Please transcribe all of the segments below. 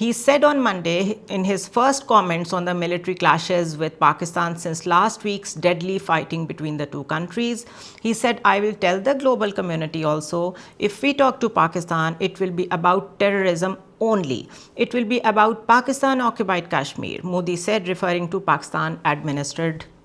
He said on Monday in his first comments on the military clashes with Pakistan since last week's deadly fighting between the two countries, he said, I will tell the global community also, if we talk to Pakistan, it will be about terrorism only. It will be about Pakistan occupied Kashmir, Modi said, referring to Pakistan administered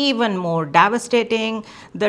even more devastating. The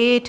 8.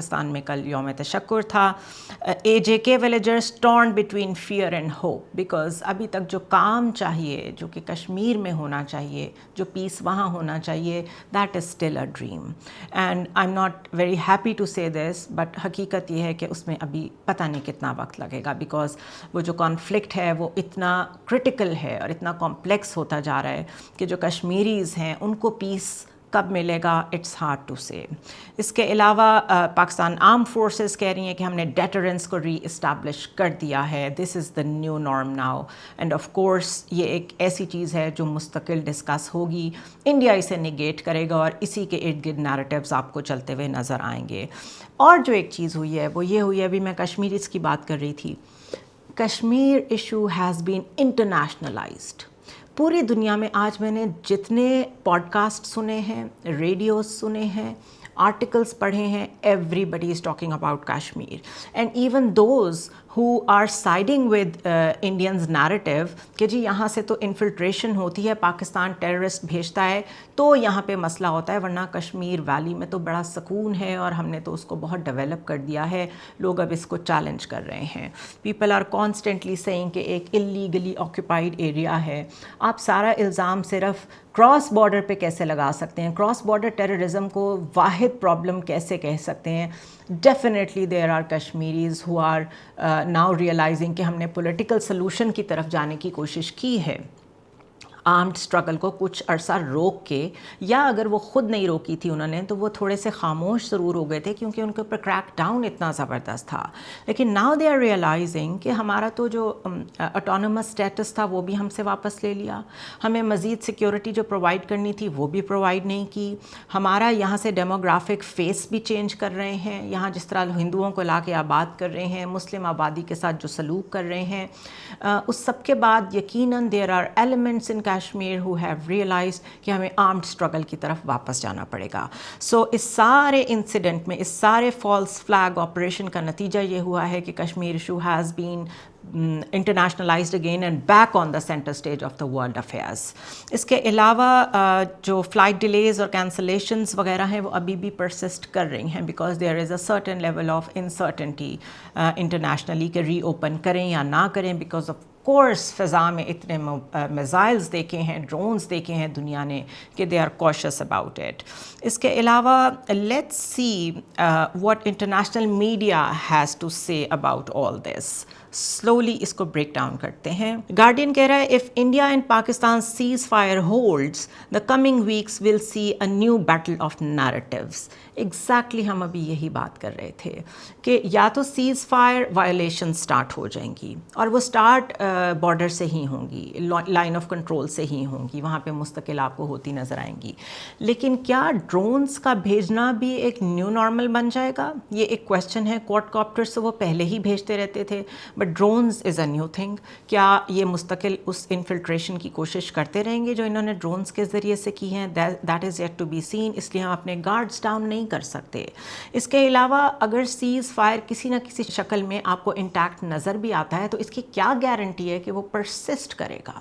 Pakistan میں کل یوم تشکر تھا. AJK villagers torn between fear and hope, because ابھی تک جو کام چاہیے, جو کہ کشمیر میں ہونا چاہیے, جو پیس وہاں ہونا چاہیے, that is still a dream. And I am not very happy to say this, but حقیقت یہ ہے کہ اس میں ابھی پتہ نہیں کتنا وقت لگے گا, بیکاز وہ جو کانفلکٹ ہے وہ اتنا کرٹیکل ہے اور اتنا کمپلیکس ہوتا جا رہا ہے کہ جو کشمیریز ہیں ان کو پیس کب ملے گا, اٹس ہارڈ ٹو سے. اس کے علاوہ پاکستان آرم فورسز کہہ رہی ہیں کہ ہم نے ڈیٹرنس کو ری اسٹیبلش کر دیا ہے, this is the new norm now. And of course یہ ایک ایسی چیز ہے جو مستقل ڈسکس ہوگی, انڈیا اسے نگیٹ کرے گا اور اسی کے ارد گرد نیریٹیوز آپ کو چلتے ہوئے نظر آئیں گے. اور جو ایک چیز ہوئی ہے وہ یہ ہوئی ہے, ابھی میں کشمیریز کی بات کر رہی تھی, Kashmir issue has been internationalised. پوری دنیا میں آج میں نے جتنے پوڈ کاسٹ سنے ہیں, ریڈیوز سنے ہیں, آرٹیکلس پڑھے ہیں, everybody is talking about Kashmir. And even those who are siding with Indians narrative کہ جی یہاں سے تو انفلٹریشن ہوتی ہے, پاکستان ٹیررسٹ بھیجتا ہے تو یہاں پہ مسئلہ ہوتا ہے, ورنہ کشمیر ویلی میں تو بڑا سکون ہے اور ہم نے تو اس کو بہت ڈیولپ کر دیا ہے, لوگ اب اس کو چیلنج کر رہے ہیں. پیپل آر کانسٹنٹلی سیئنگ کہ ایک اللیگلی آکوپائڈ ایریا ہے. آپ سارا الزام صرف کراس بارڈر پہ کیسے لگا سکتے ہیں, کراس بارڈر ٹیررزم کو واحد پرابلم کیسے کہہ سکتے ہیں. Definitely there are Kashmiris who are now realising کہ ہم نے پولیٹیکل سلوشن کی طرف جانے کی کوشش کی ہے, آرمڈ اسٹرگل کو کچھ عرصہ روک کے, یا اگر وہ خود نہیں روکی تھی انہوں نے تو وہ تھوڑے سے خاموش ضرور ہو گئے تھے کیونکہ ان کے اوپر کریک ڈاؤن اتنا زبردست تھا. لیکن ناؤ دے آر ریئلائزنگ کہ ہمارا تو جو اٹانومس اسٹیٹس تھا وہ بھی ہم سے واپس لے لیا, ہمیں مزید سیکیورٹی جو پرووائڈ کرنی تھی وہ بھی پرووائڈ نہیں کی, ہمارا یہاں سے ڈیموگرافک فیس بھی چینج کر رہے ہیں, یہاں جس طرح ہندوؤں کو لا کے آباد کر رہے ہیں, مسلم آبادی کے ساتھ جو سلوک کر رہے ہیں, اس سب کے بعد یقیناً there are elements in Kashmir who have realized کہ ہمیں آرمڈ اسٹرگل کی طرف واپس جانا پڑے گا. سو اس سارے انسیڈنٹ میں, اس سارے فالس فلیگ آپریشن کا نتیجہ یہ ہوا ہے کہ Kashmir issue has been internationalised again and back on the centre stage of the world affairs. اس کے علاوہ جو فلائٹ ڈیلیز اور کینسلیشنز وغیرہ ہیں وہ ابھی بھی پرسسٹ کر رہی ہیں, because there is a certain level of uncertainty internationally کہ ری اوپن کریں یا نہ کریں, بیکاز آف کورس فضا میں اتنے میزائلز دیکھے ہیں, ڈرونز دیکھے ہیں دنیا نے کہ they are cautious about it. اس کے علاوہ let's see what international media has to say about all this. Slowly اس کو بریک ڈاؤن کرتے ہیں. گارڈین کہہ رہا ہے if India and Pakistan ceasefire holds the coming weeks will see a new battle of narratives. Exactly ہم ابھی یہی بات کر رہے تھے کہ یا تو سیز فائر وائلیشن سٹارٹ ہو جائیں گی, اور وہ سٹارٹ بارڈر سے ہی ہوں گی, لائن آف کنٹرول سے ہی ہوں گی, وہاں پہ مستقل آپ کو ہوتی نظر آئیں گی. لیکن کیا ڈرونز کا بھیجنا بھی ایک نیو نارمل بن جائے گا, یہ ایک کویشچن ہے. کوڈ کاپٹرز وہ پہلے ہی بھیجتے رہتے تھے, but drones is a new thing. کیا یہ مستقل اس انفلٹریشن کی کوشش کرتے رہیں گے جو انہوں نے ڈرونز کے ذریعے سے کی ہیں؟ That is yet to be seen. اس لیے ہم اپنے گارڈز ڈاؤن نہیں کر سکتے. اس کے علاوہ اگر سیز فائر کسی نہ کسی شکل میں آپ کو انٹیکٹ نظر بھی آتا ہے تو اس کی کیا گارنٹی ہے کہ وہ پرسسٹ کرے گا؟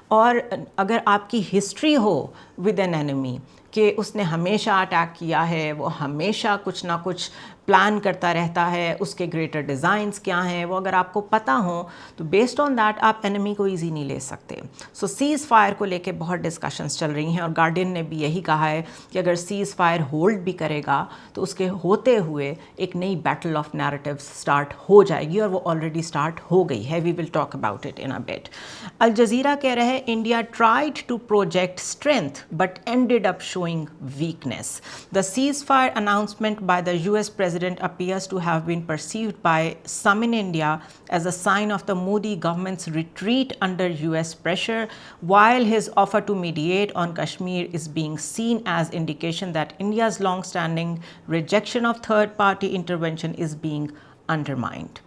اور اگر آپ کی history who with an enemy کہ اس نے ہمیشہ اٹیک کیا ہے, وہ ہمیشہ کچھ نہ کچھ پلان کرتا رہتا ہے, اس کے گریٹر ڈیزائنز کیا ہیں, وہ اگر آپ کو پتہ ہوں تو بیسڈ آن دیٹ آپ انیمی کو ایزی نہیں لے سکتے. سو سیز فائر کو لے کے بہت ڈسکشنز چل رہی ہیں, اور گارڈین نے بھی یہی کہا ہے کہ اگر سیز فائر ہولڈ بھی کرے گا تو اس کے ہوتے ہوئے ایک نئی بیٹل آف نیریٹیوز سٹارٹ ہو جائے گی, اور وہ آلریڈی سٹارٹ ہو گئی ہے. We will talk about it in a bit. Al Jazeera کہہ رہے ہیں India tried to project strength but ended up showing weakness. The ceasefire announcement by the US President appears to have been perceived by some in India as a sign of the Modi government's retreat under US pressure, while his offer to mediate on Kashmir is being seen as indication that India's long-standing rejection of third-party intervention is being undermined.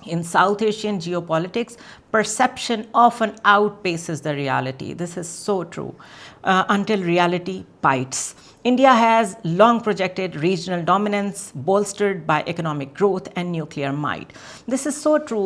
In South Asian geopolitics, perception often outpaces the reality. This is so true. Until reality bites. India has long projected regional dominance bolstered by economic growth and nuclear might. This is so true.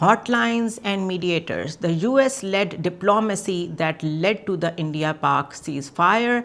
hotlines and mediators, the US-led diplomacy that led to the India-Pak ceasefire.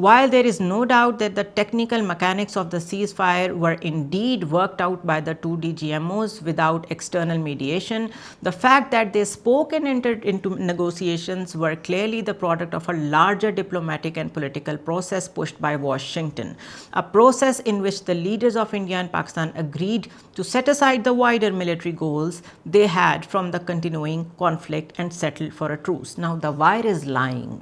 While there is no doubt that the technical mechanics of the ceasefire were indeed worked out by the two DGMOs without external mediation, the fact that they spoke and entered into negotiations were clearly the product of a larger diplomatic and political process pushed by Washington, a process in which the leaders of India and Pakistan agreed to set aside the wider military goals they had from the continuing conflict and settled for a truce. Now the wire is lying.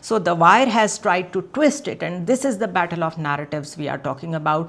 So the wire has tried to twist it and this is the battle of narratives we are talking about.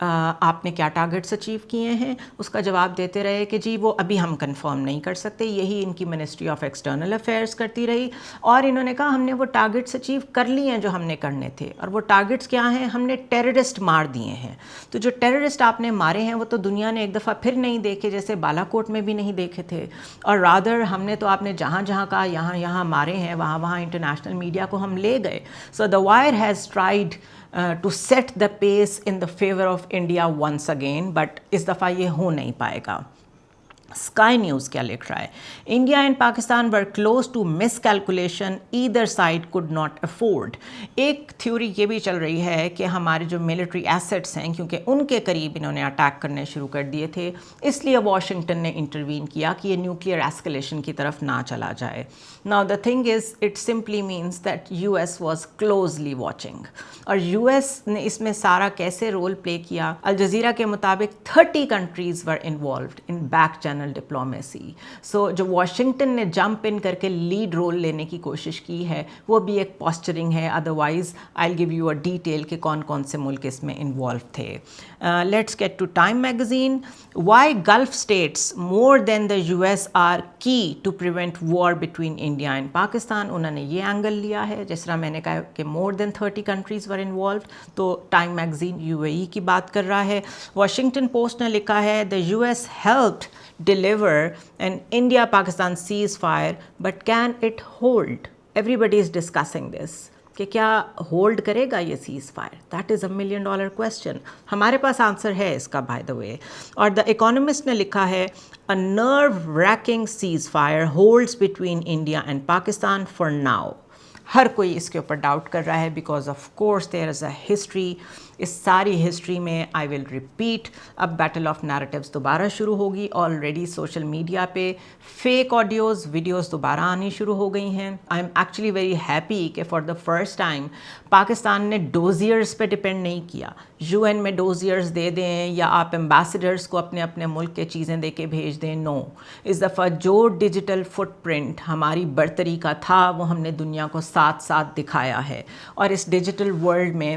آپ نے کیا targets achieve کیے ہیں، اس کا جواب دیتے رہے کہ جی وہ ابھی ہم کنفرم نہیں کر سکتے، یہی ان کی منسٹری آف ایکسٹرنل افیئرس کرتی رہی، اور انہوں نے کہا ہم نے وہ ٹارگٹس اچیو کر لیے ہیں جو ہم نے کرنے تھے، اور وہ ٹارگٹس کیا ہیں، ہم نے ٹیررسٹ مار دیے ہیں۔ تو جو ٹیررسٹ آپ نے مارے ہیں وہ تو دنیا نے ایک دفعہ پھر نہیں دیکھے، جیسے بالا کوٹ میں بھی نہیں دیکھے تھے، اور رادر ہم نے تو آپ نے جہاں جہاں کہا یہاں یہاں مارے ہیں، وہاں وہاں انٹرنیشنل میڈیا کو ہم لے گئے۔ So the Wire has tried to set the pace in the favour of India once again, but اس دفعہ یہ ہو نہیں پائے گا۔ اسکائی نیوز کیا لکھ رہا ہے، India and Pakistan were close to miscalculation either side could not afford. ایک تھیوری یہ بھی چل رہی ہے کہ ہمارے جو ملٹری ایسٹس ہیں، کیونکہ ان کے قریب انہوں نے اٹیک کرنے شروع کر دیے تھے، اس لیے واشنگٹن نے انٹروین کیا کہ یہ نیوکلیئر ایسکلیشن کی طرف نہ چلا جائے۔ Now the thing is it simply means that U S was closely watching, اور یو ایس نے اس میں سارا کیسے رول پلے کیا۔ الجزیرہ کے مطابق 30 countries were involved in back channel diplomacy. So جو واشنگٹن نے جمپ ان کر کے لیڈ رول لینے کی کوشش کی ہے وہ بھی ایک پوسچرنگ ہے، otherwise I give you a detail کہ کون کون سے ملک اس میں انوالو تھے۔ Let's get to Time magazine, why Gulf states more than the U S are key to prevent war between India and Pakistan. انہوں نے یہ اینگل لیا ہے، جس طرح میں نے کہا کہ مور دین 30 کنٹریز ور انوالوڈ، تو ٹائم میگزین یو اے ای کی بات کر رہا ہے۔ واشنگٹن پوسٹ نے لکھا ہے the U S helped deliver an India-Pakistan ceasefire, but can it hold? Everybody is discussing this. کہ کیا ہولڈ کرے گا یہ cease fire? That is a $1 million question. ہمارے پاس آنسر ہے اس کا بائی دا وے، اور دا اکانومسٹ نے لکھا ہے a nerve-wracking ceasefire holds between India and Pakistan for now. ہر کوئی اس کے اوپر ڈاؤٹ کر رہا ہے because of course there is a history. اس ساری ہسٹری میں آئی ول ریپیٹ، اب بیٹل آف نیریٹیوز دوبارہ شروع ہوگی۔ آلریڈی سوشل میڈیا پہ فیک آڈیوز ویڈیوز دوبارہ آنی شروع ہو گئی ہیں۔ I am actually very happy کہ for the first time Pakistan نے ڈوزیئرس پہ ڈپینڈ نہیں کیا، یو این میں ڈوزیئرس دے دیں یا آپ ایمبیسڈرس کو اپنے اپنے ملک کے چیزیں دے کے بھیج دیں، نو۔ اس دفعہ جو ڈیجیٹل فٹ پرنٹ ہماری برتری کا تھا وہ ہم نے دنیا کو ساتھ ساتھ دکھایا ہے، اور اس ڈیجیٹل ورلڈ میں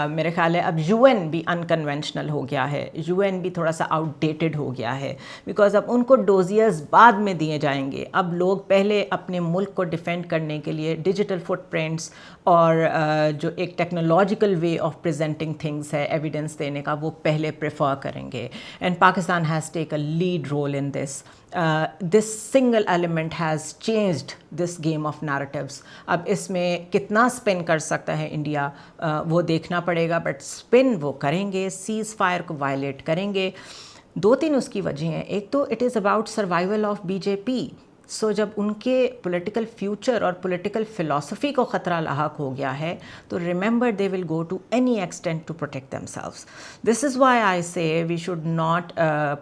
میرے خیال ہے اب یو این بھی انکنونشنل ہو گیا ہے، یو این بھی تھوڑا سا آؤٹ ڈیٹڈ ہو گیا ہے، بیکاز اب ان کو ڈوزیئرز بعد میں دیے جائیں گے۔ اب لوگ پہلے اپنے ملک کو ڈیفینڈ کرنے کے لیے ڈیجیٹل فٹ پرنٹس اور جو ایک technological way of presenting things ہے ایویڈنس دینے کا، وہ پہلے پریفر کریں گے، and Pakistan has take a lead role in this. This single element has changed this game of narratives. اب اس میں کتنا اسپن کر سکتا ہے انڈیا وہ دیکھنا پڑے گا، بٹ اسپن وہ کریں گے، سیز فائر کو وائلیٹ کریں گے۔ 2-3 اس کی وجہ ہیں، ایک تو it is about survival of B J P. So جب ان کے پولیٹیکل فیوچر اور پولیٹیکل فلاسفی کو خطرہ لاحق ہو گیا ہے تو remember they will go to any extent to protect دیم سیلوز۔ This is why I say we should not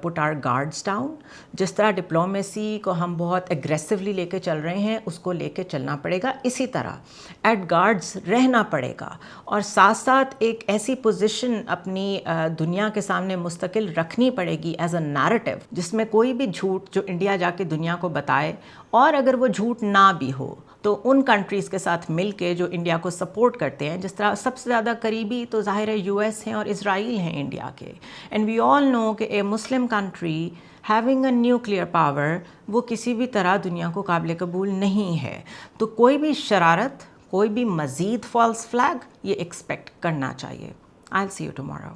put our guards down. جس طرح ڈپلومیسی کو ہم بہت اگریسولی لے کے چل رہے ہیں، اس کو لے کے چلنا پڑے گا، اسی طرح ایٹ گارڈز رہنا پڑے گا، اور ساتھ ساتھ ایک ایسی پوزیشن اپنی دنیا کے سامنے مستقل رکھنی پڑے گی ایز اے نیریٹو، جس میں کوئی بھی جھوٹ جو انڈیا جا کے دنیا کو بتائے، اور اگر وہ جھوٹ نہ بھی ہو تو ان کنٹریز کے ساتھ مل کے جو انڈیا کو سپورٹ کرتے ہیں، جس طرح سب سے زیادہ قریبی تو ظاہر ہے یو ایس ہیں اور اسرائیل ہیں انڈیا کے، اینڈ وی آل نو کہ a Muslim country having a nuclear power وہ کسی بھی طرح دنیا کو قابل قبول نہیں ہے۔ تو کوئی بھی شرارت، کوئی بھی مزید فالس فلیگ یہ ایکسپیکٹ کرنا چاہیے۔ آئی ول سی یو ٹمارو۔